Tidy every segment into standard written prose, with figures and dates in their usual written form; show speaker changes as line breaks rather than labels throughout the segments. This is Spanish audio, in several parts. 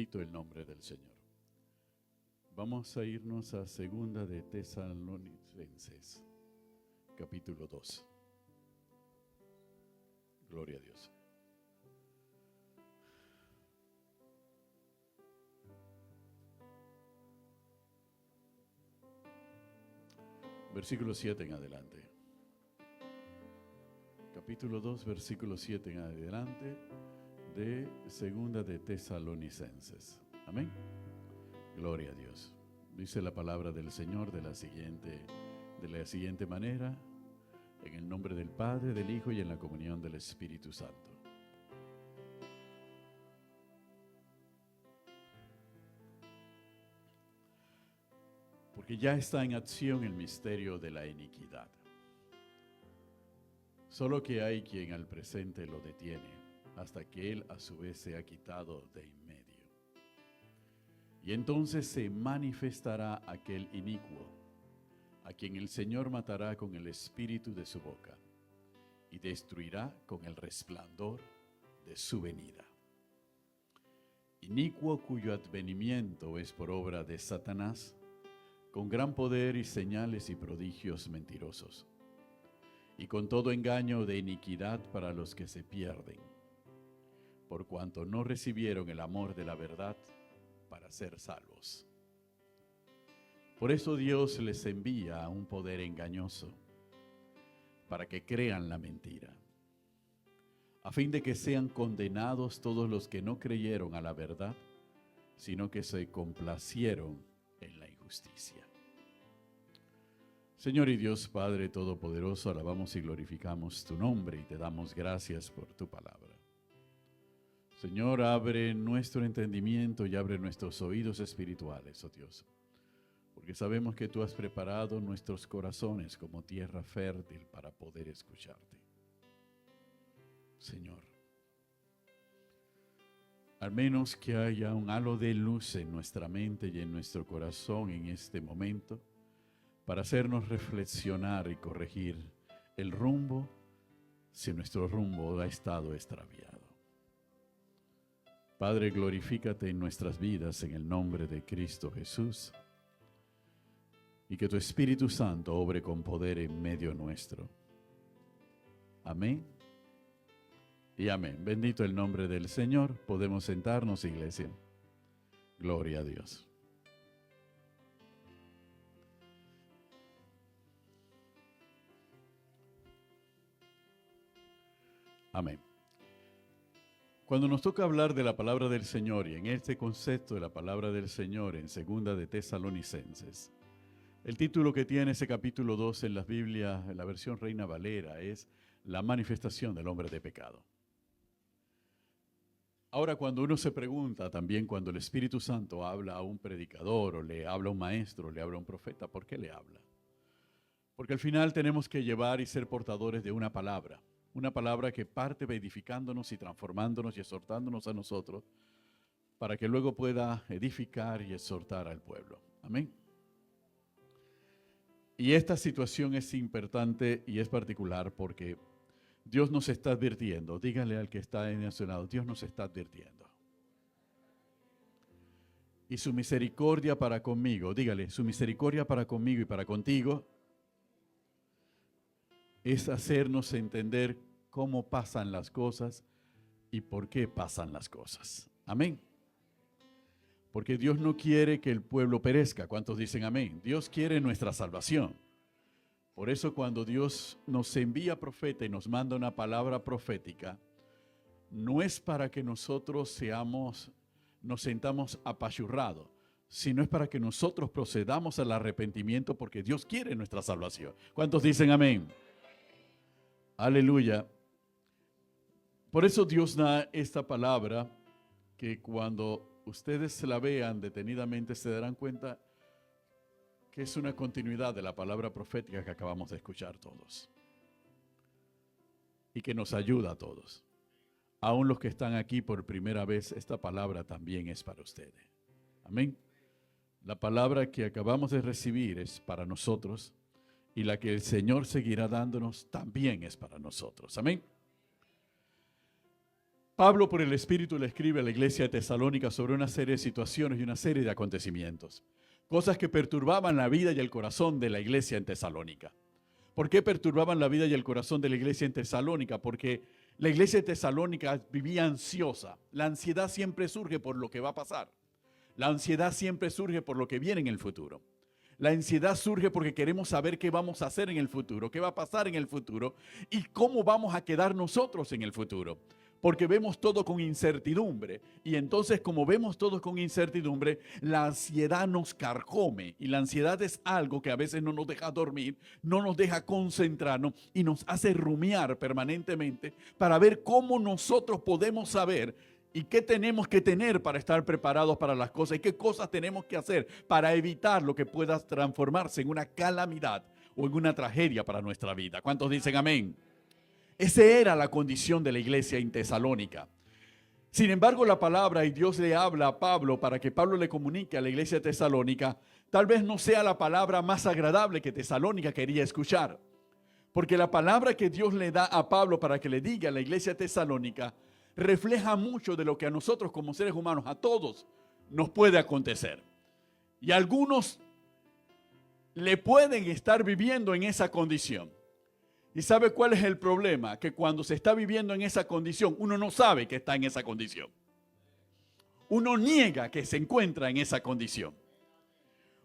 Bendito el nombre del Señor. Vamos a irnos a Segunda de Tesalonicenses, capítulo 2. Gloria a Dios. Versículo 7 en adelante. Capítulo 2, versículo 7 en adelante de Segunda de Tesalonicenses. Amén. Gloria a Dios. Dice la palabra del Señor de la siguiente manera, en el nombre del Padre, del Hijo y en la comunión del Espíritu Santo. Porque ya está en acción el misterio de la iniquidad. Solo que hay quien al presente lo detiene, hasta que él a su vez se ha quitado de en medio. Y entonces se manifestará aquel inicuo, a quien el Señor matará con el espíritu de su boca, y destruirá con el resplandor de su venida. Inicuo cuyo advenimiento es por obra de Satanás, con gran poder y señales y prodigios mentirosos, y con todo engaño de iniquidad para los que se pierden, por cuanto no recibieron el amor de la verdad para ser salvos. Por eso Dios les envía un poder engañoso, para que crean la mentira, a fin de que sean condenados todos los que no creyeron a la verdad, sino que se complacieron en la injusticia. Señor y Dios Padre Todopoderoso, alabamos y glorificamos tu nombre y te damos gracias por tu palabra. Señor, abre nuestro entendimiento y abre nuestros oídos espirituales, oh Dios, porque sabemos que tú has preparado nuestros corazones como tierra fértil para poder escucharte. Señor, al menos que haya un halo de luz en nuestra mente y en nuestro corazón en este momento, para hacernos reflexionar y corregir el rumbo, si nuestro rumbo ha estado extraviado. Padre, glorifícate en nuestras vidas en el nombre de Cristo Jesús, y que tu Espíritu Santo obre con poder en medio nuestro. Amén y amén. Bendito el nombre del Señor. Podemos sentarnos, iglesia. Gloria a Dios. Amén. Cuando nos toca hablar de la palabra del Señor y en este concepto de la palabra del Señor en Segunda de Tesalonicenses, el título que tiene ese capítulo 2 en las Biblias, en la versión Reina Valera, es La manifestación del hombre de pecado. Ahora, cuando uno se pregunta, también cuando el Espíritu Santo habla a un predicador o le habla a un maestro, le habla a un profeta, ¿por qué le habla? Porque al final tenemos que llevar y ser portadores de una palabra que parte edificándonos y transformándonos y exhortándonos a nosotros para que luego pueda edificar y exhortar al pueblo. Amén. Y esta situación es importante y es particular porque Dios nos está advirtiendo. Dígale al que está en su lado, Dios nos está advirtiendo. Y su misericordia para conmigo, dígale, su misericordia para conmigo y para contigo es hacernos entender cómo pasan las cosas y por qué pasan las cosas. Amén. Porque Dios no quiere que el pueblo perezca. ¿Cuántos dicen amén? Dios quiere nuestra salvación. Por eso cuando Dios nos envía profeta y nos manda una palabra profética, no es para que nosotros nos sentamos apachurrados, sino es para que nosotros procedamos al arrepentimiento porque Dios quiere nuestra salvación. ¿Cuántos dicen amén? Aleluya. Por eso Dios da esta palabra que cuando ustedes la vean detenidamente se darán cuenta que es una continuidad de la palabra profética que acabamos de escuchar todos. Y que nos ayuda a todos. Aún los que están aquí por primera vez, esta palabra también es para ustedes. Amén. La palabra que acabamos de recibir es para nosotros y la que el Señor seguirá dándonos también es para nosotros. Amén. Pablo, por el Espíritu, le escribe a la iglesia de Tesalónica sobre una serie de situaciones y una serie de acontecimientos. Cosas que perturbaban la vida y el corazón de la iglesia en Tesalónica. ¿Por qué perturbaban la vida y el corazón de la iglesia en Tesalónica? Porque la iglesia de Tesalónica vivía ansiosa. La ansiedad siempre surge por lo que va a pasar. La ansiedad siempre surge por lo que viene en el futuro. La ansiedad surge porque queremos saber qué vamos a hacer en el futuro, qué va a pasar en el futuro y cómo vamos a quedar nosotros en el futuro. Porque vemos todo con incertidumbre. Y entonces, como vemos todo con incertidumbre, la ansiedad nos carcome. Y la ansiedad es algo que a veces no nos deja dormir, no nos deja concentrarnos y nos hace rumiar permanentemente para ver cómo nosotros podemos saber y qué tenemos que tener para estar preparados para las cosas y qué cosas tenemos que hacer para evitar lo que pueda transformarse en una calamidad o en una tragedia para nuestra vida. ¿Cuántos dicen amén? Esa era la condición de la iglesia en Tesalónica. Sin embargo, la palabra, y Dios le habla a Pablo para que Pablo le comunique a la iglesia de Tesalónica, tal vez no sea la palabra más agradable que Tesalónica quería escuchar. Porque la palabra que Dios le da a Pablo para que le diga a la iglesia de Tesalónica refleja mucho de lo que a nosotros como seres humanos, a todos, nos puede acontecer. Y algunos le pueden estar viviendo en esa condición. ¿Y sabe cuál es el problema? Que cuando se está viviendo en esa condición, uno no sabe que está en esa condición. Uno niega que se encuentra en esa condición.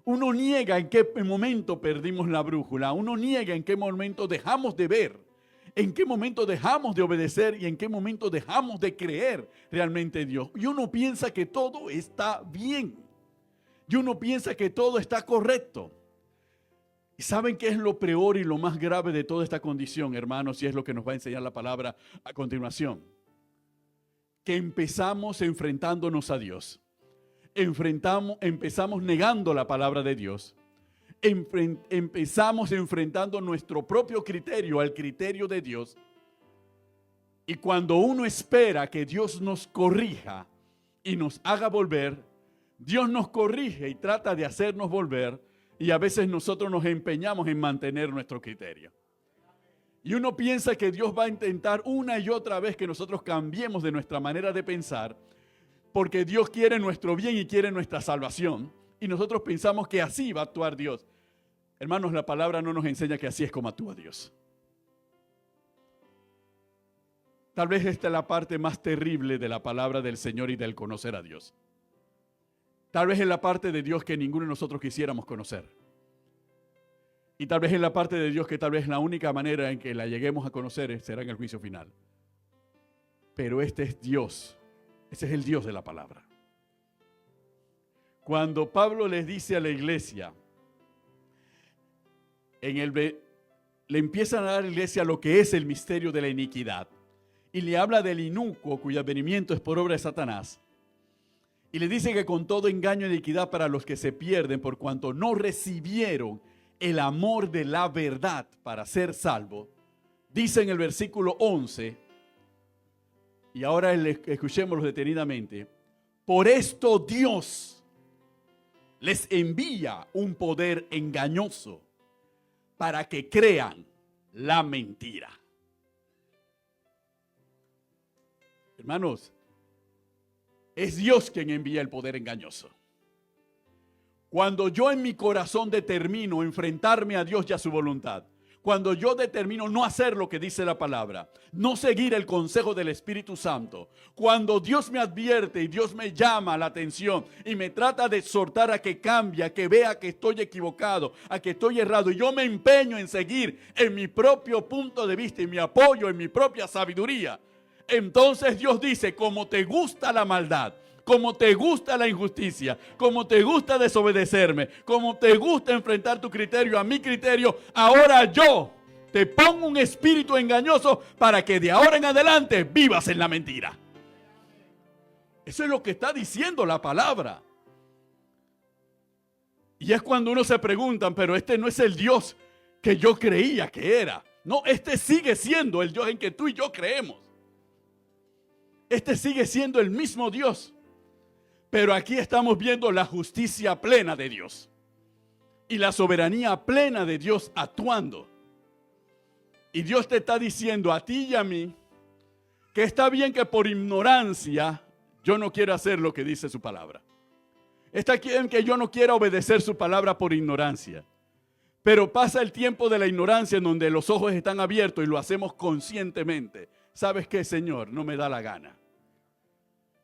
Uno niega en qué momento perdimos la brújula. Uno niega en qué momento dejamos de ver. En qué momento dejamos de obedecer y en qué momento dejamos de creer realmente en Dios. Y uno piensa que todo está bien. Y uno piensa que todo está correcto. ¿Y saben qué es lo peor y lo más grave de toda esta condición, hermanos? Y es lo que nos va a enseñar la palabra a continuación. Que empezamos enfrentándonos a Dios. Empezamos negando la palabra de Dios. Empezamos enfrentando nuestro propio criterio al criterio de Dios. Y cuando uno espera que Dios nos corrija y nos haga volver, Dios nos corrige y trata de hacernos volver. Y a veces nosotros nos empeñamos en mantener nuestro criterio. Y uno piensa que Dios va a intentar una y otra vez que nosotros cambiemos de nuestra manera de pensar, porque Dios quiere nuestro bien y quiere nuestra salvación. Y nosotros pensamos que así va a actuar Dios. Hermanos, la palabra no nos enseña que así es como actúa Dios. Tal vez esta es la parte más terrible de la palabra del Señor y del conocer a Dios. Tal vez es la parte de Dios que ninguno de nosotros quisiéramos conocer. Y tal vez es la parte de Dios que tal vez la única manera en que la lleguemos a conocer será en el juicio final. Pero este es Dios. Ese es el Dios de la palabra. Cuando Pablo les dice a la iglesia, le empiezan a dar a la iglesia lo que es el misterio de la iniquidad. Y le habla del inicuo cuyo advenimiento es por obra de Satanás. Y le dice que con todo engaño y iniquidad para los que se pierden por cuanto no recibieron el amor de la verdad para ser salvos. Dice en el versículo 11, y ahora escuchémoslo detenidamente. Por esto Dios les envía un poder engañoso para que crean la mentira. Hermanos, es Dios quien envía el poder engañoso. Cuando yo en mi corazón determino enfrentarme a Dios y a su voluntad, cuando yo determino no hacer lo que dice la palabra, no seguir el consejo del Espíritu Santo, cuando Dios me advierte y Dios me llama la atención y me trata de exhortar a que cambie, a que vea que estoy equivocado, a que estoy errado, y yo me empeño en seguir en mi propio punto de vista y me apoyo en mi propia sabiduría, entonces Dios dice, como te gusta la maldad, como te gusta la injusticia, como te gusta desobedecerme, como te gusta enfrentar tu criterio a mi criterio, ahora yo te pongo un espíritu engañoso para que de ahora en adelante vivas en la mentira. Eso es lo que está diciendo la palabra. Y es cuando uno se pregunta, pero este no es el Dios que yo creía que era. No, este sigue siendo el Dios en que tú y yo creemos. Este sigue siendo el mismo Dios. Pero aquí estamos viendo la justicia plena de Dios y la soberanía plena de Dios actuando. Y Dios te está diciendo a ti y a mí que está bien que por ignorancia yo no quiero hacer lo que dice su palabra. Está bien que yo no quiera obedecer su palabra por ignorancia. Pero pasa el tiempo de la ignorancia en donde los ojos están abiertos y lo hacemos conscientemente. ¿Sabes qué, Señor? No me da la gana.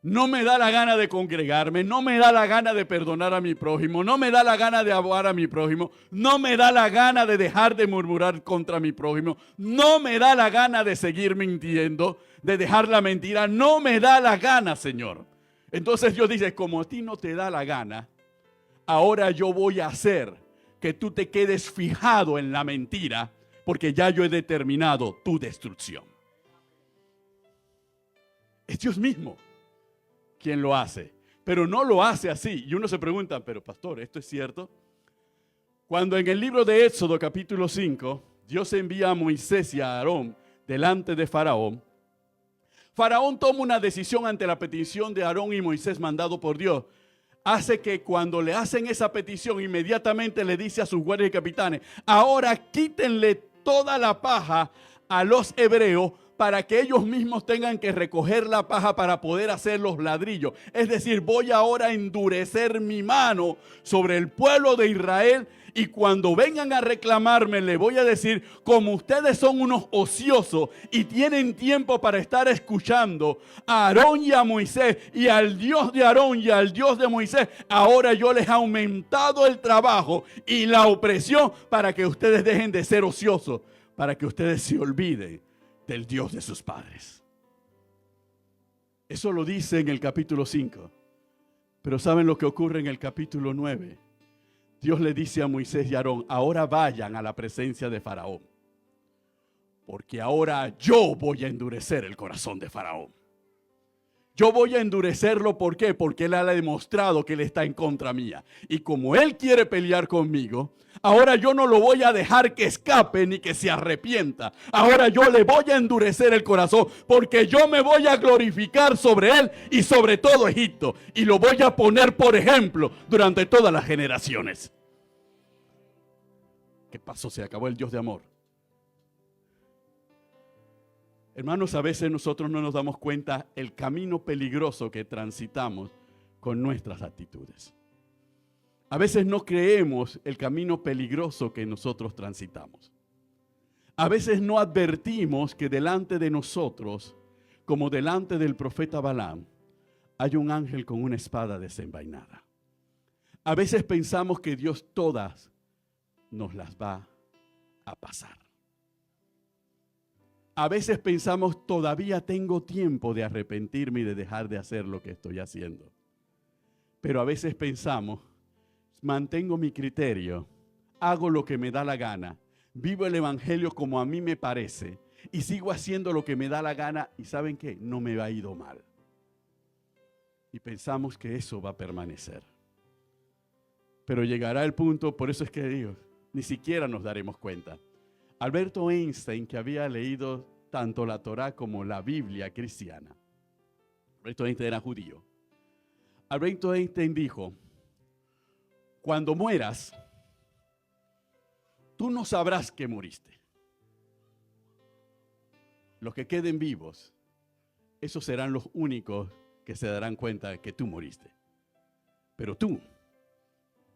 No me da la gana de congregarme, no me da la gana de perdonar a mi prójimo, no me da la gana de amar a mi prójimo, no me da la gana de dejar de murmurar contra mi prójimo, no me da la gana de seguir mintiendo, de dejar la mentira, no me da la gana, Señor. Entonces Dios dice, como a ti no te da la gana, ahora yo voy a hacer que tú te quedes fijado en la mentira, porque ya yo he determinado tu destrucción. Es Dios mismo quien lo hace, pero no lo hace así. Y uno se pregunta, pero pastor, ¿esto es cierto? Cuando en el libro de Éxodo capítulo 5, Dios envía a Moisés y a Aarón delante de Faraón, Faraón toma una decisión ante la petición de Aarón y Moisés mandado por Dios. Hace que cuando le hacen esa petición, inmediatamente le dice a sus guardias y capitanes, ahora quítenle toda la paja a los hebreos para que ellos mismos tengan que recoger la paja para poder hacer los ladrillos. Es decir, voy ahora a endurecer mi mano sobre el pueblo de Israel y cuando vengan a reclamarme le voy a decir, como ustedes son unos ociosos y tienen tiempo para estar escuchando a Aarón y a Moisés y al Dios de Aarón y al Dios de Moisés, ahora yo les he aumentado el trabajo y la opresión para que ustedes dejen de ser ociosos, para que ustedes se olviden del Dios de sus padres. Eso lo dice en el capítulo 5. Pero ¿saben lo que ocurre en el capítulo 9? Dios le dice a Moisés y a Aarón, ahora vayan a la presencia de Faraón, porque ahora yo voy a endurecer el corazón de Faraón. Yo voy a endurecerlo, ¿por qué? Porque él ha demostrado que él está en contra mía. Y como él quiere pelear conmigo, ahora yo no lo voy a dejar que escape ni que se arrepienta. Ahora yo le voy a endurecer el corazón, porque yo me voy a glorificar sobre él y sobre todo Egipto. Y lo voy a poner por ejemplo durante todas las generaciones. ¿Qué pasó? Se acabó el Dios de amor. Hermanos, a veces nosotros no nos damos cuenta el camino peligroso que transitamos con nuestras actitudes. A veces no creemos el camino peligroso que nosotros transitamos. A veces no advertimos que delante de nosotros, como delante del profeta Balaam, hay un ángel con una espada desenvainada. A veces pensamos que Dios todas nos las va a pasar. A veces pensamos, todavía tengo tiempo de arrepentirme y de dejar de hacer lo que estoy haciendo. Pero a veces pensamos, mantengo mi criterio, hago lo que me da la gana, vivo el evangelio como a mí me parece y sigo haciendo lo que me da la gana y ¿saben qué? No me ha ido mal. Y pensamos que eso va a permanecer. Pero llegará el punto, por eso es que digo, ni siquiera nos daremos cuenta. Alberto Einstein, que había leído tanto la Torá como la Biblia cristiana. Alberto Einstein era judío. Alberto Einstein dijo, cuando mueras, tú no sabrás que moriste. Los que queden vivos, esos serán los únicos que se darán cuenta de que tú moriste. Pero tú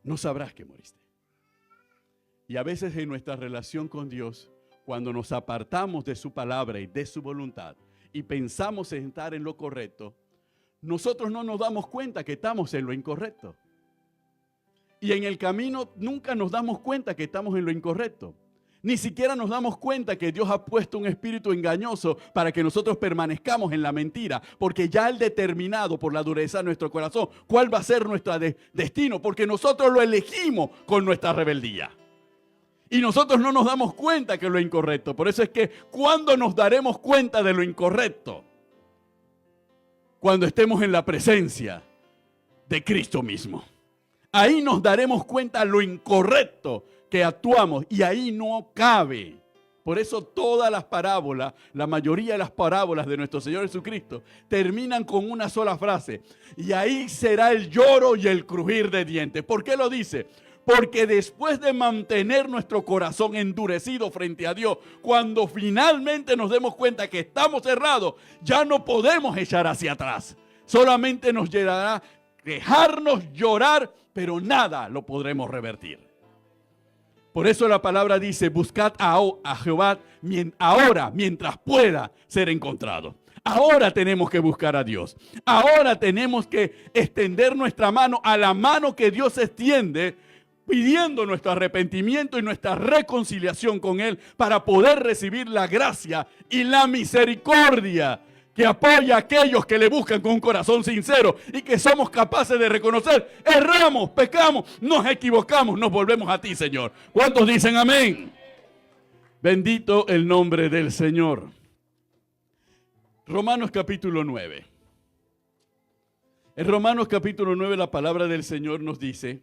no sabrás que moriste. Y a veces en nuestra relación con Dios, cuando nos apartamos de su palabra y de su voluntad y pensamos en estar en lo correcto, nosotros no nos damos cuenta que estamos en lo incorrecto. Y en el camino nunca nos damos cuenta que estamos en lo incorrecto. Ni siquiera nos damos cuenta que Dios ha puesto un espíritu engañoso para que nosotros permanezcamos en la mentira, porque ya Él determinado por la dureza de nuestro corazón cuál va a ser nuestro destino, porque nosotros lo elegimos con nuestra rebeldía. Y nosotros no nos damos cuenta que es lo incorrecto. Por eso es que ¿cuándo nos daremos cuenta de lo incorrecto? Cuando estemos en la presencia de Cristo mismo. Ahí nos daremos cuenta de lo incorrecto que actuamos y ahí no cabe. Por eso todas las parábolas, la mayoría de las parábolas de nuestro Señor Jesucristo terminan con una sola frase. Y ahí será el lloro y el crujir de dientes. ¿Por qué lo dice? Porque después de mantener nuestro corazón endurecido frente a Dios, cuando finalmente nos demos cuenta que estamos cerrados, ya no podemos echar hacia atrás. Solamente nos llegará a quejarnos, llorar, pero nada lo podremos revertir. Por eso la palabra dice, buscad a Jehová ahora, mientras pueda ser encontrado. Ahora tenemos que buscar a Dios. Ahora tenemos que extender nuestra mano a la mano que Dios extiende, pidiendo nuestro arrepentimiento y nuestra reconciliación con Él para poder recibir la gracia y la misericordia que apoya a aquellos que le buscan con un corazón sincero y que somos capaces de reconocer, erramos, pecamos, nos equivocamos, nos volvemos a ti, Señor. ¿Cuántos dicen amén? Bendito el nombre del Señor. Romanos capítulo 9. En Romanos capítulo 9 la palabra del Señor nos dice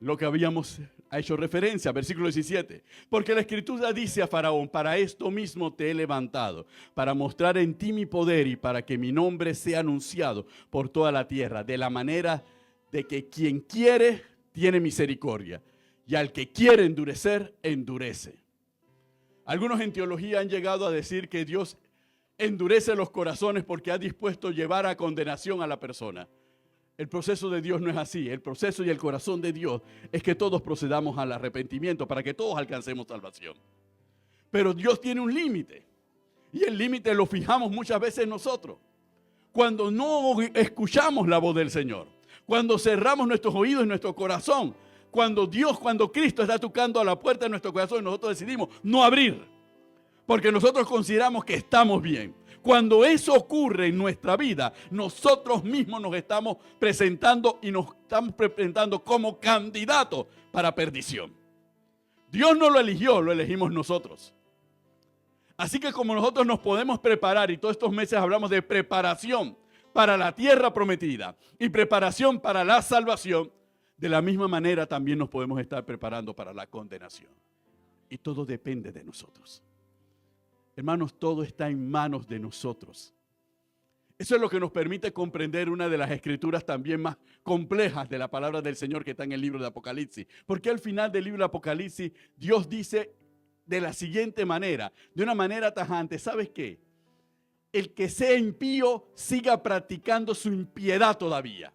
lo que habíamos hecho referencia, versículo 17. Porque la Escritura dice a Faraón, para esto mismo te he levantado, para mostrar en ti mi poder y para que mi nombre sea anunciado por toda la tierra, de la manera de que quien quiere tiene misericordia y al que quiere endurecer, endurece. Algunos en teología han llegado a decir que Dios endurece los corazones porque ha dispuesto llevar a condenación a la persona. El proceso de Dios no es así. El proceso y el corazón de Dios es que todos procedamos al arrepentimiento para que todos alcancemos salvación. Pero Dios tiene un límite. Y el límite lo fijamos muchas veces nosotros. Cuando no escuchamos la voz del Señor. Cuando cerramos nuestros oídos y nuestro corazón. Cuando Cristo está tocando a la puerta de nuestro corazón y nosotros decidimos no abrir. Porque nosotros consideramos que estamos bien. Cuando eso ocurre en nuestra vida, nosotros mismos nos estamos presentando y nos estamos presentando como candidatos para perdición. Dios no lo eligió, lo elegimos nosotros. Así que como nosotros nos podemos preparar, y todos estos meses hablamos de preparación para la tierra prometida y preparación para la salvación, de la misma manera también nos podemos estar preparando para la condenación. Y todo depende de nosotros. Hermanos, todo está en manos de nosotros. Eso es lo que nos permite comprender una de las escrituras también más complejas de la palabra del Señor que está en el libro de Apocalipsis. Porque al final del libro de Apocalipsis, Dios dice de la siguiente manera, de una manera tajante, ¿sabes qué? El que sea impío siga practicando su impiedad todavía.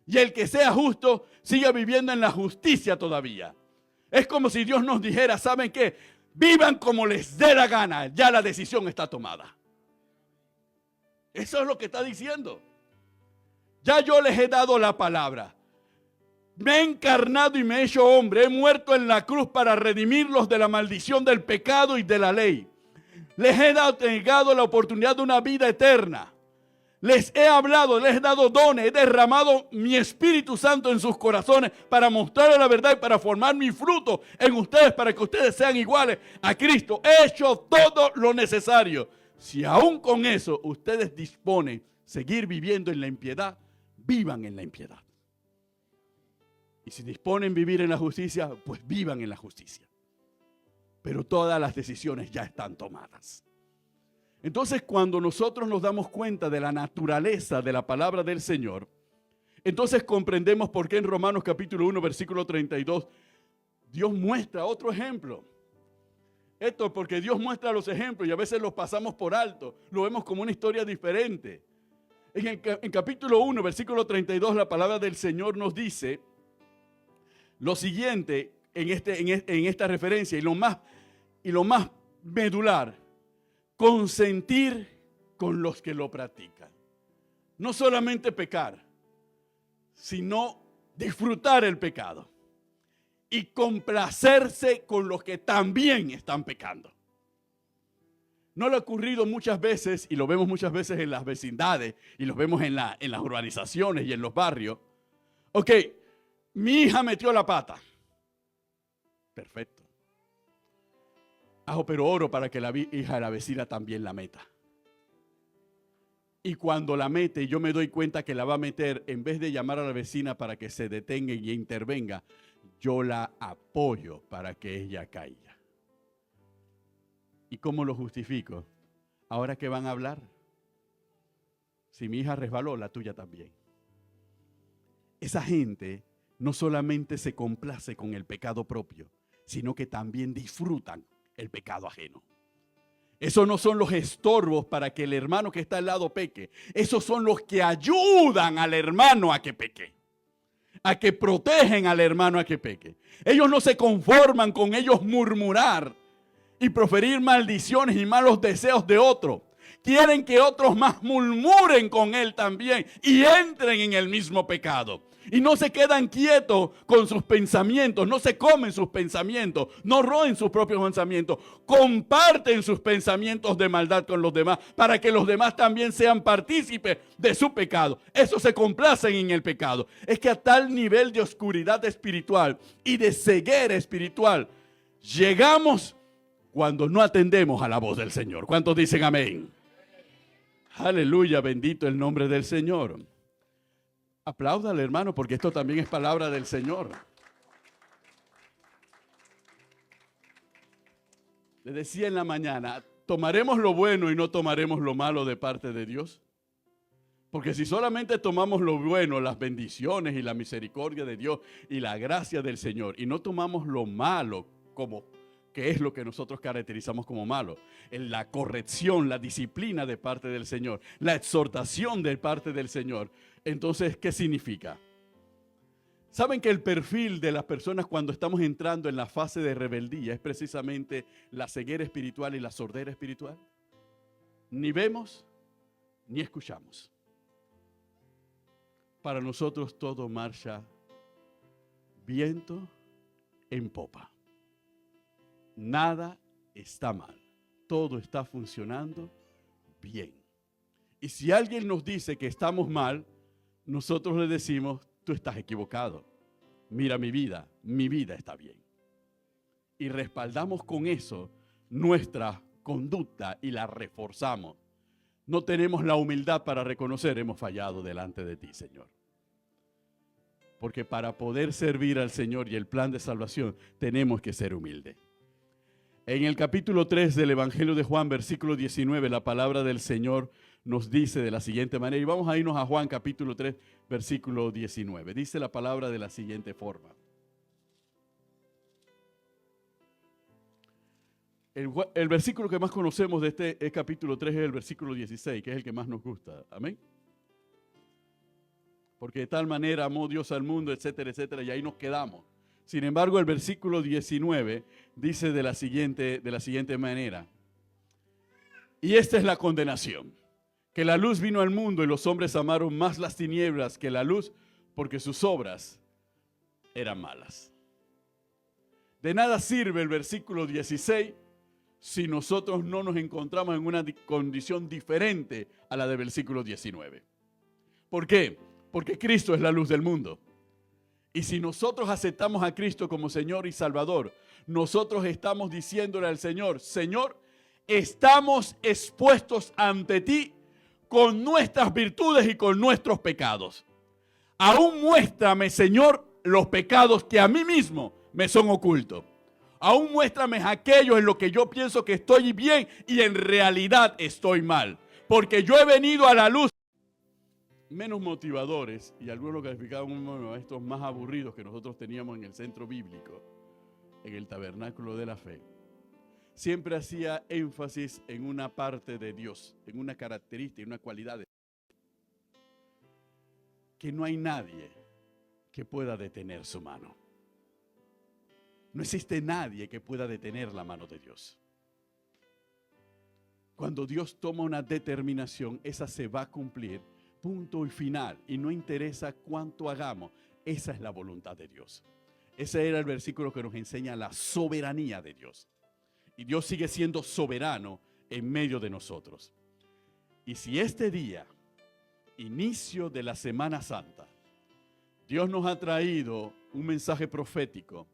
Y el que sea justo siga viviendo en la justicia todavía. Es como si Dios nos dijera, ¿saben qué? Vivan como les dé la gana, ya la decisión está tomada. Eso es lo que está diciendo. Ya yo les he dado la palabra. Me he encarnado y me he hecho hombre. He muerto en la cruz para redimirlos de la maldición del pecado y de la ley. Les he negado la oportunidad de una vida eterna. Les he hablado, les he dado dones, he derramado mi Espíritu Santo en sus corazones para mostrarles la verdad y para formar mi fruto en ustedes, para que ustedes sean iguales a Cristo. He hecho todo lo necesario. Si aún con eso ustedes disponen seguir viviendo en la impiedad, vivan en la impiedad. Y si disponen vivir en la justicia, pues vivan en la justicia. Pero todas las decisiones ya están tomadas. Entonces, cuando nosotros nos damos cuenta de la naturaleza de la palabra del Señor, entonces comprendemos por qué en Romanos capítulo 1, versículo 32, Dios muestra otro ejemplo. Esto es porque Dios muestra los ejemplos y a veces los pasamos por alto, lo vemos como una historia diferente. En capítulo 1, versículo 32, la palabra del Señor nos dice lo siguiente en esta referencia y lo más medular. Consentir con los que lo practican. No solamente pecar, sino disfrutar el pecado. Y complacerse con los que también están pecando. ¿No le ha ocurrido muchas veces, y lo vemos muchas veces en las vecindades, y lo vemos en las urbanizaciones y en los barrios? Ok, mi hija metió la pata. Perfecto. Pero oro para que la hija de la vecina también la meta. Y cuando la mete, yo me doy cuenta que la va a meter, en vez de llamar a la vecina para que se detenga y intervenga, yo la apoyo para que ella caiga. ¿Y cómo lo justifico? ¿Ahora qué van a hablar? Si mi hija resbaló, la tuya también. Esa gente
no solamente se complace con el pecado propio, sino que también disfrutan el pecado ajeno. Esos no son los estorbos para que el hermano que está al lado peque. Esos son los que ayudan al hermano a que peque, a que protegen al hermano a que peque. Ellos no se conforman con ellos murmurar y proferir maldiciones y malos deseos de otro. Quieren que otros más murmuren con él también y entren en el mismo pecado. Y no se quedan quietos con sus pensamientos, no se comen sus pensamientos, no roen sus propios pensamientos, comparten sus pensamientos de maldad con los demás para que los demás también sean partícipes de su pecado. Eso se complacen en el pecado. Es que a tal nivel de oscuridad espiritual y de ceguera espiritual llegamos cuando no atendemos a la voz del Señor. ¿Cuántos dicen amén? Aleluya, bendito el nombre del Señor. Apláudale, hermano, porque esto también es palabra del Señor. Le decía en la mañana, ¿tomaremos lo bueno y no tomaremos lo malo de parte de Dios? Porque si solamente tomamos lo bueno, las bendiciones y la misericordia de Dios y la gracia del Señor, y no tomamos lo malo como que es lo que nosotros caracterizamos como malo, en la corrección, la disciplina de parte del Señor, la exhortación de parte del Señor, entonces, ¿qué significa? ¿Saben que el perfil de las personas cuando estamos entrando en la fase de rebeldía es precisamente la ceguera espiritual y la sordera espiritual? Ni vemos ni escuchamos. Para nosotros todo marcha viento en popa. Nada está mal. Todo está funcionando bien. Y si alguien nos dice que estamos mal, nosotros le decimos, tú estás equivocado. Mira mi vida está bien. Y respaldamos con eso nuestra conducta y la reforzamos. No tenemos la humildad para reconocer, hemos fallado delante de ti, Señor. Porque para poder servir al Señor y el plan de salvación, tenemos que ser humildes. En el capítulo 3 del Evangelio de Juan, versículo 19, la palabra del Señor nos dice de la siguiente manera, y vamos a irnos a Juan capítulo 3, versículo 19. Dice la palabra de la siguiente forma. El versículo que más conocemos de este capítulo 3 es el versículo 16, que es el que más nos gusta. Amén. Porque de tal manera amó Dios al mundo, etcétera, etcétera, y ahí nos quedamos. Sin embargo, el versículo 19 dice de la siguiente manera. Y esta es la condenación, que la luz vino al mundo y los hombres amaron más las tinieblas que la luz, porque sus obras eran malas. De nada sirve el versículo 16 si nosotros no nos encontramos en una condición diferente a la del versículo 19. ¿Por qué? Porque Cristo es la luz del mundo. Y si nosotros aceptamos a Cristo como Señor y Salvador, nosotros estamos diciéndole al Señor, Señor, estamos expuestos ante ti con nuestras virtudes y con nuestros pecados. Aún muéstrame, Señor, los pecados que a mí mismo me son ocultos. Aún muéstrame aquellos en los que yo pienso que estoy bien y en realidad estoy mal. Porque yo he venido a la luz. Menos motivadores, y algunos calificaban uno de estos más aburridos que nosotros teníamos en el centro bíblico, en el tabernáculo de la fe, siempre hacía énfasis en una parte de Dios, en una característica, en una cualidad de Dios, que no hay nadie que pueda detener su mano. No existe nadie que pueda detener la mano de Dios. Cuando Dios toma una determinación, esa se va a cumplir. Punto y final. Y no interesa cuánto hagamos. Esa es la voluntad de Dios. Ese era el versículo que nos enseña la soberanía de Dios. Y Dios sigue siendo soberano en medio de nosotros. Y si este día, inicio de la Semana Santa, Dios nos ha traído un mensaje profético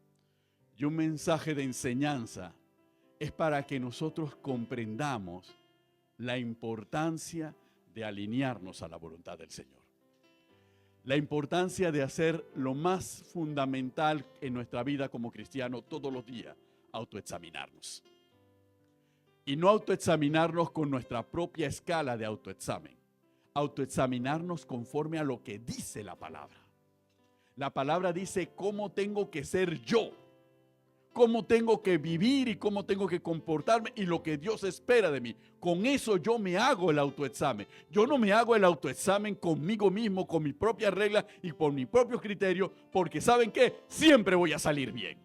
y un mensaje de enseñanza, es para que nosotros comprendamos la importancia de alinearnos a la voluntad del Señor. La importancia de hacer lo más fundamental en nuestra vida como cristiano todos los días, autoexaminarnos. Y no autoexaminarnos con nuestra propia escala de autoexamen. Autoexaminarnos conforme a lo que dice la palabra. La palabra dice cómo tengo que ser yo, cómo tengo que vivir y cómo tengo que comportarme y lo que Dios espera de mí. Con eso yo me hago el autoexamen. Yo no me hago el autoexamen conmigo mismo, con mis propias reglas y por mis propios criterios, porque ¿saben qué? Siempre voy a salir bien.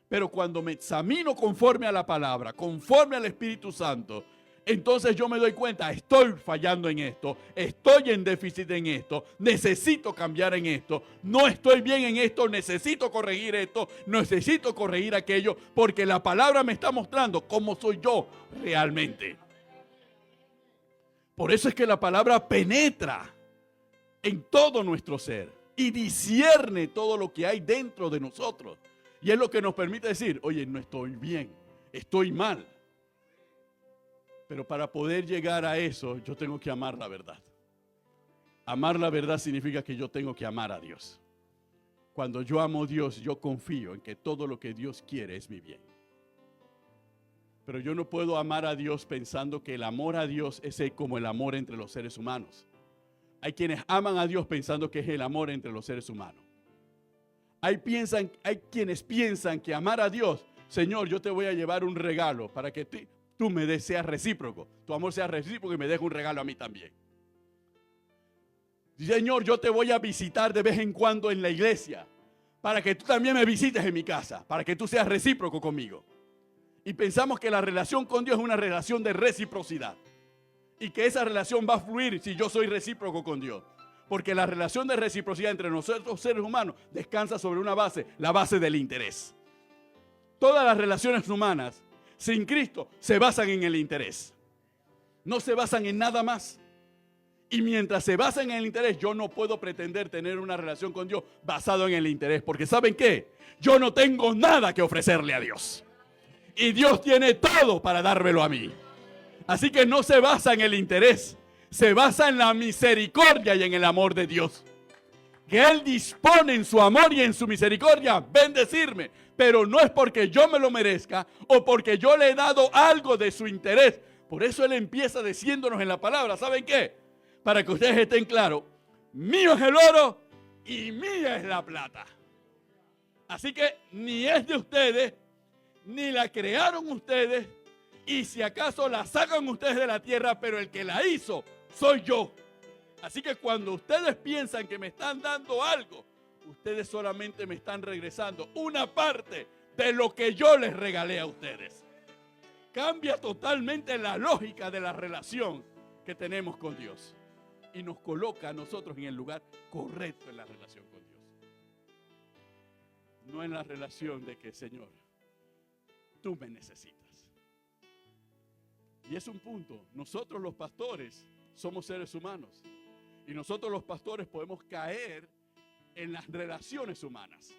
Pero cuando me examino conforme a la palabra, conforme al Espíritu Santo, entonces yo me doy cuenta, estoy fallando en esto, estoy en déficit en esto, necesito cambiar en esto, no estoy bien en esto, necesito corregir esto, necesito corregir aquello, porque la palabra me está mostrando cómo soy yo realmente. Por eso es que la palabra penetra en todo nuestro ser y discierne todo lo que hay dentro de nosotros. Y es lo que nos permite decir, oye, no estoy bien, estoy mal. Pero para poder llegar a eso, yo tengo que amar la verdad. Amar la verdad significa que yo tengo que amar a Dios. Cuando yo amo a Dios, yo confío en que todo lo que Dios quiere es mi bien. Pero yo no puedo amar a Dios pensando que el amor a Dios es como el amor entre los seres humanos. Hay quienes aman a Dios pensando que es el amor entre los seres humanos. Hay quienes piensan que amar a Dios, Señor, yo te voy a llevar un regalo para que tú me seas recíproco, tu amor sea recíproco y me dejes un regalo a mí también. Señor, yo te voy a visitar de vez en cuando en la iglesia para que tú también me visites en mi casa, para que tú seas recíproco conmigo. Y pensamos que la relación con Dios es una relación de reciprocidad y que esa relación va a fluir si yo soy recíproco con Dios. Porque la relación de reciprocidad entre nosotros seres humanos descansa sobre una base, la base del interés. Todas las relaciones humanas sin Cristo se basan en el interés. No se basan en nada más. Y mientras se basan en el interés, yo no puedo pretender tener una relación con Dios basado en el interés. Porque ¿saben qué? Yo no tengo nada que ofrecerle a Dios. Y Dios tiene todo para dármelo a mí. Así que no se basa en el interés. Se basa en la misericordia y en el amor de Dios. Que Él dispone en su amor y en su misericordia bendecirme. Pero no es porque yo me lo merezca o porque yo le he dado algo de su interés. Por eso Él empieza diciéndonos en la palabra, ¿saben qué? Para que ustedes estén claros, mío es el oro y mía es la plata. Así que ni es de ustedes, ni la crearon ustedes, y si acaso la sacan ustedes de la tierra, pero el que la hizo soy yo. Así que cuando ustedes piensan que me están dando algo, ustedes solamente me están regresando una parte de lo que yo les regalé a ustedes. Cambia totalmente la lógica de la relación que tenemos con Dios y nos coloca a nosotros en el lugar correcto en la relación con Dios. No en la relación de que, Señor, tú me necesitas. Y es un punto. Nosotros los pastores somos seres humanos. Y nosotros los pastores podemos caer en las relaciones humanas.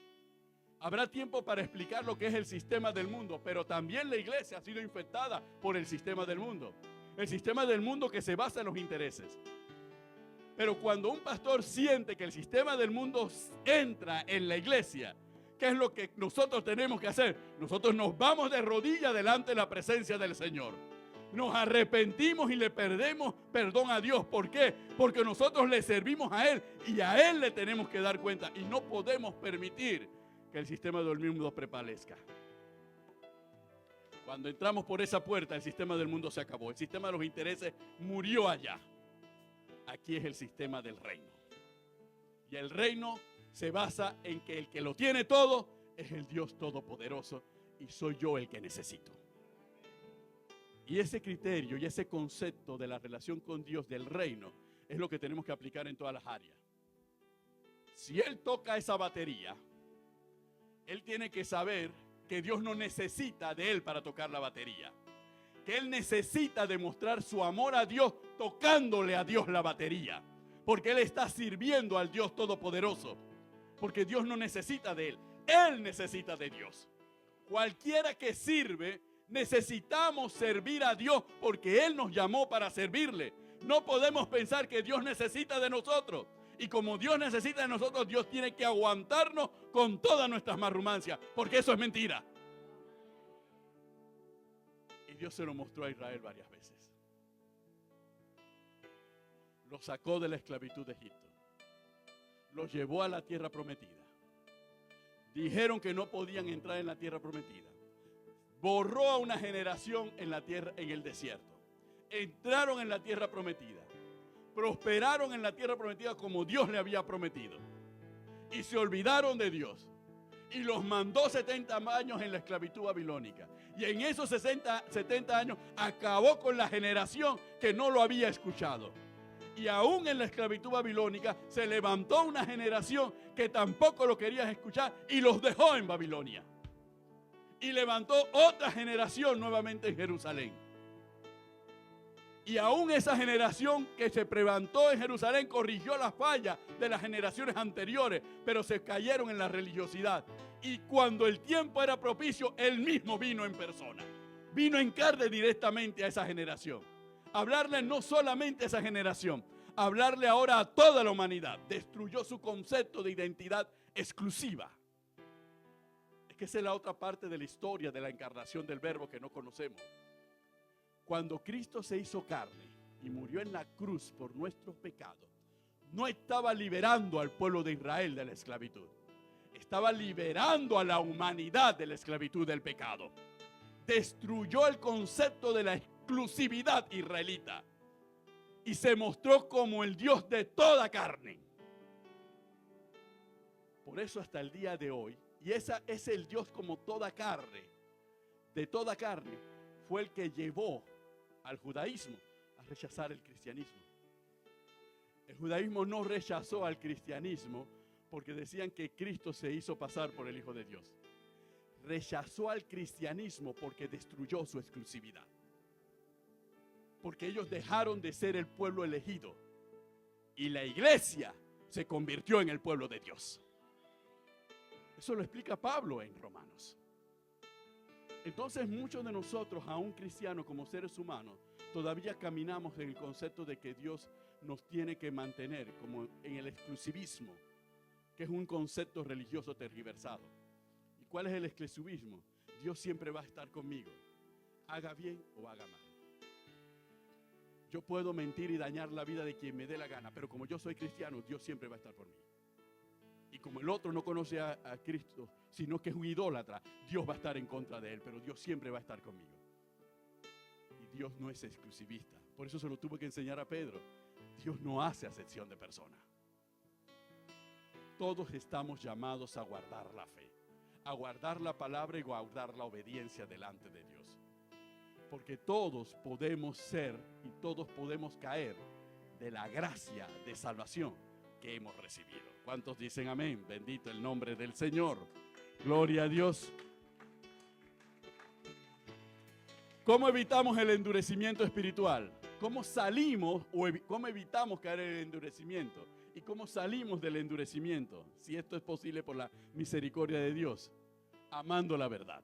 Habrá tiempo para explicar lo que es el sistema del mundo, pero también la iglesia ha sido infectada por el sistema del mundo. El sistema del mundo que se basa en los intereses. Pero cuando un pastor siente que el sistema del mundo entra en la iglesia, ¿qué es lo que nosotros tenemos que hacer? Nosotros nos vamos de rodillas delante de la presencia del Señor. Nos arrepentimos y le pedimos perdón a Dios. ¿Por qué? Porque nosotros le servimos a Él y a Él le tenemos que dar cuenta. Y no podemos permitir que el sistema del mundo prevalezca. Cuando entramos por esa puerta, el sistema del mundo se acabó. El sistema de los intereses murió allá. Aquí es el sistema del reino. Y el reino se basa en que el que lo tiene todo es el Dios Todopoderoso y soy yo el que necesito. Y ese criterio y ese concepto de la relación con Dios del reino es lo que tenemos que aplicar en todas las áreas. Si Él toca esa batería, Él tiene que saber que Dios no necesita de Él para tocar la batería. Que Él necesita demostrar su amor a Dios tocándole a Dios la batería. Porque Él está sirviendo al Dios Todopoderoso. Porque Dios no necesita de Él. Él necesita de Dios. Cualquiera que sirve, necesitamos servir a Dios porque Él nos llamó para servirle. No podemos pensar que Dios necesita de nosotros. Y como Dios necesita de nosotros, Dios tiene que aguantarnos con todas nuestras marrumancias. Porque eso es mentira. Y Dios se lo mostró a Israel varias veces. Lo sacó de la esclavitud de Egipto. los llevó a la tierra prometida. Dijeron que no podían entrar en la tierra prometida. Borró a una generación en la tierra, en el desierto. Entraron en la tierra prometida. Prosperaron en la tierra prometida como Dios le había prometido. Y se olvidaron de Dios. Y los mandó 70 años en la esclavitud babilónica. Y en esos 70 años acabó con la generación que no lo había escuchado. Y aún en la esclavitud babilónica se levantó una generación que tampoco lo quería escuchar y los dejó en Babilonia. Y levantó otra generación nuevamente en Jerusalén. Y aún esa generación que se levantó en Jerusalén corrigió las fallas de las generaciones anteriores, pero se cayeron en la religiosidad. Y cuando el tiempo era propicio, él mismo vino en persona. Vino en carne directamente a esa generación. Hablarle no solamente a esa generación, hablarle ahora a toda la humanidad. Destruyó su concepto de identidad exclusiva. Es que esa es la otra parte de la historia de la encarnación del Verbo que no conocemos. Cuando Cristo se hizo carne y murió en la cruz por nuestros pecados, no estaba liberando al pueblo de Israel de la esclavitud. Estaba liberando a la humanidad de la esclavitud del pecado. Destruyó el concepto de la exclusividad israelita y se mostró como el Dios de toda carne. Por eso hasta el día de hoy, y ese es el Dios como toda carne, de toda carne, fue el que llevó al judaísmo a rechazar el cristianismo. El judaísmo no rechazó al cristianismo porque decían que Cristo se hizo pasar por el Hijo de Dios. Rechazó al cristianismo porque destruyó su exclusividad. Porque ellos dejaron de ser el pueblo elegido y la iglesia se convirtió en el pueblo de Dios. Eso lo explica Pablo en Romanos. Entonces muchos de nosotros, aún cristianos como seres humanos, todavía caminamos en el concepto de que Dios nos tiene que mantener como en el exclusivismo, que es un concepto religioso tergiversado. ¿Y cuál es el exclusivismo? Dios siempre va a estar conmigo, haga bien o haga mal. Yo puedo mentir y dañar la vida de quien me dé la gana, pero como yo soy cristiano, Dios siempre va a estar por mí. Y como el otro no conoce a Cristo, sino que es un idólatra, Dios va a estar en contra de él, pero Dios siempre va a estar conmigo. Y Dios no es exclusivista. Por eso se lo tuvo que enseñar a Pedro. Dios no hace acepción de personas. Todos estamos llamados a guardar la fe, a guardar la palabra y guardar la obediencia delante de Dios. Porque todos podemos ser y todos podemos caer de la gracia de salvación que hemos recibido. ¿Cuántos dicen amén? Bendito el nombre del Señor. Gloria a Dios. ¿Cómo evitamos el endurecimiento espiritual? ¿Cómo salimos o cómo evitamos caer en el endurecimiento? ¿Y cómo salimos del endurecimiento? Si esto es posible por la misericordia de Dios. Amando la verdad.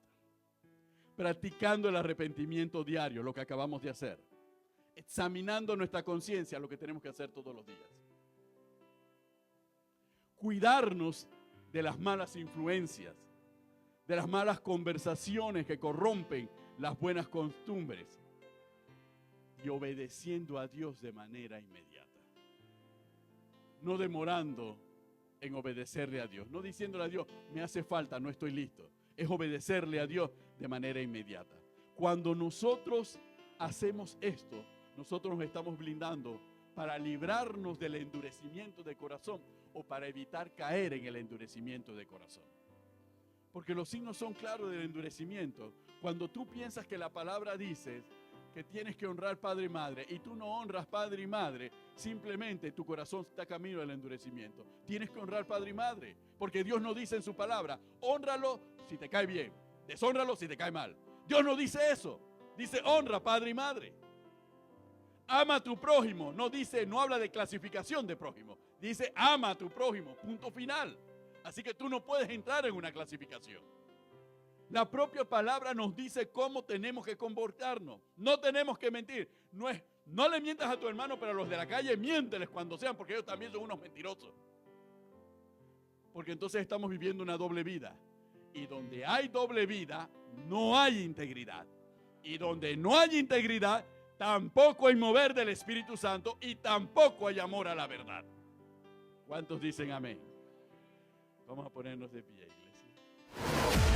Practicando el arrepentimiento diario, lo que acabamos de hacer. Examinando nuestra conciencia, lo que tenemos que hacer todos los días. Cuidarnos de las malas influencias, de las malas conversaciones que corrompen las buenas costumbres y obedeciendo a Dios de manera inmediata. No demorando en obedecerle a Dios, no diciéndole a Dios, me hace falta, no estoy listo. Es obedecerle a Dios de manera inmediata. Cuando nosotros hacemos esto, nosotros nos estamos blindando para librarnos del endurecimiento de corazón o para evitar caer en el endurecimiento de corazón. Porque los signos son claros del endurecimiento. Cuando tú piensas que la palabra dice que tienes que honrar padre y madre y tú no honras padre y madre, simplemente tu corazón está camino al endurecimiento. Tienes que honrar padre y madre, porque Dios no dice en su palabra, hónralo si te cae bien, deshónralo si te cae mal. Dios no dice eso, dice honra padre y madre. Ama a tu prójimo, no dice, no habla de clasificación de prójimo, dice ama a tu prójimo, punto final. Así que tú no puedes entrar en una clasificación. La propia palabra nos dice cómo tenemos que comportarnos. No tenemos que mentir. No le mientas a tu hermano, pero a los de la calle miénteles cuando sean, porque ellos también son unos mentirosos. Porque entonces estamos viviendo una doble vida. Y donde hay doble vida, no hay integridad. Y donde no hay integridad, tampoco hay mover del Espíritu Santo y tampoco hay amor a la verdad. ¿Cuántos dicen amén? Vamos a ponernos de pie, iglesia.